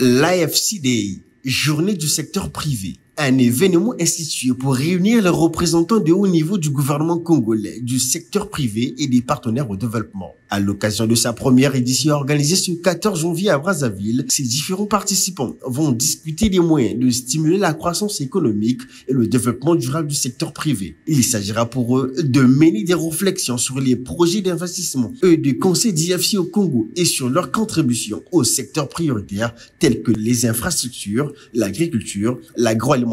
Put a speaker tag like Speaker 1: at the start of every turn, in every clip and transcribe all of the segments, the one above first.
Speaker 1: L'AFC Day, journée du secteur privé, un événement institué pour réunir les représentants de haut niveau du gouvernement congolais, du secteur privé et des partenaires au développement. À l'occasion de sa première édition organisée ce 14 janvier à Brazzaville, ces différents participants vont discuter des moyens de stimuler la croissance économique et le développement durable du secteur privé. Il s'agira pour eux de mener des réflexions sur les projets d'investissement et de conseil d'IFC au Congo et sur leur contribution aux secteurs prioritaires tels que les infrastructures, l'agriculture, l'agroalimentaire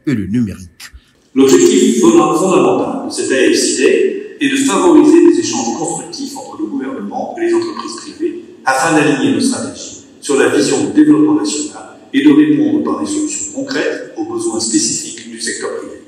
Speaker 1: et le numérique.
Speaker 2: L'objectif fondamental de cette AFC Day est de favoriser des échanges constructifs entre le gouvernement et les entreprises privées afin d'aligner nos stratégies sur la vision du développement national et de répondre par des solutions concrètes aux besoins spécifiques du secteur privé.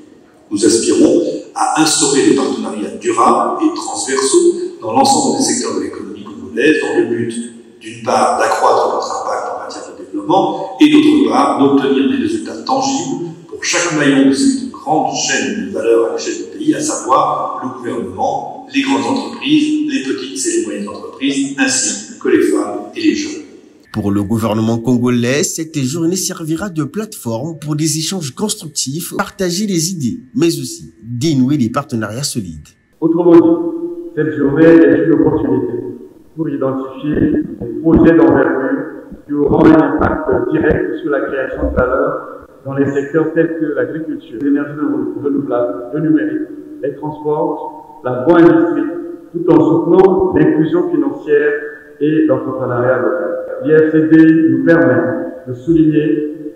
Speaker 2: Nous aspirons à instaurer des partenariats durables et transversaux dans l'ensemble des secteurs de l'économie congolaise dans le but, d'une part, d'accroître notre impact en matière de développement et d'autre part, d'obtenir des résultats tangibles pour chaque maillon de cette grande chaîne de valeur à l'échelle du pays, à savoir le gouvernement, les grandes entreprises, les petites et les moyennes entreprises, ainsi que les femmes et les jeunes.
Speaker 1: Pour le gouvernement congolais, cette journée servira de plateforme pour des échanges constructifs, partager des idées, mais aussi dénouer des partenariats solides.
Speaker 3: Autrement dit, cette journée est une opportunité pour identifier des projets d'envergure qui auront un impact direct sur la création de valeur dans les secteurs tels que l'agriculture, l'énergie renouvelable, le numérique, les transports, l'agro-industrie, tout en soutenant l'inclusion financière et l'entrepreneuriat local. L'IFCD nous permet de souligner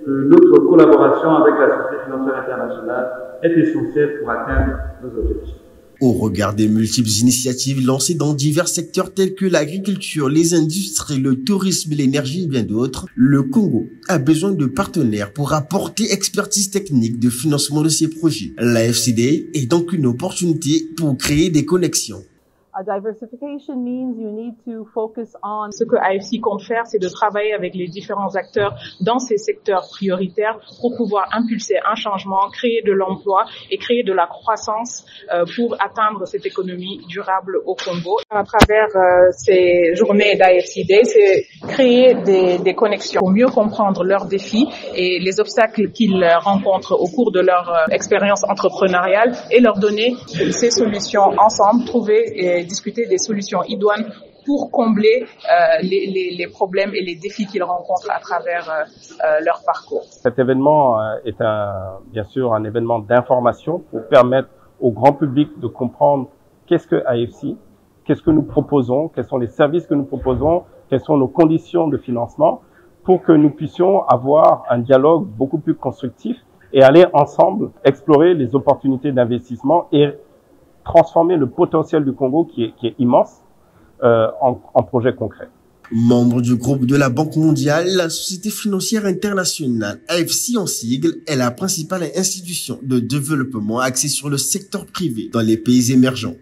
Speaker 3: que notre collaboration avec la Société financière internationale est essentielle pour atteindre nos objectifs.
Speaker 1: Au regard des multiples initiatives lancées dans divers secteurs tels que l'agriculture, les industries, le tourisme, l'énergie et bien d'autres, le Congo a besoin de partenaires pour apporter expertise technique de financement de ces projets. L'AFC Day est donc une opportunité pour créer des connexions.
Speaker 4: Diversification means you need to focus on. Ce que AFC compte faire, c'est de travailler avec les différents acteurs dans ces secteurs prioritaires pour pouvoir impulser un changement, créer de l'emploi et créer de la croissance pour atteindre cette économie durable au Congo. À travers ces journées d'AFC Day, c'est créer des connexions pour mieux comprendre leurs défis et les obstacles qu'ils rencontrent au cours de leur expérience entrepreneuriale et leur donner ces solutions ensemble, trouver et discuter des solutions idoines pour combler les problèmes et les défis qu'ils rencontrent à travers leur parcours.
Speaker 5: Cet événement est bien sûr un événement d'information pour permettre au grand public de comprendre qu'est-ce que AFC, qu'est-ce que nous proposons, quels sont les services que nous proposons, quelles sont nos conditions de financement, pour que nous puissions avoir un dialogue beaucoup plus constructif et aller ensemble explorer les opportunités d'investissement et transformer le potentiel du Congo qui est immense en projets concrets.
Speaker 1: Membre du groupe de la Banque mondiale, la Société financière internationale, AFC en sigle, est la principale institution de développement axée sur le secteur privé dans les pays émergents.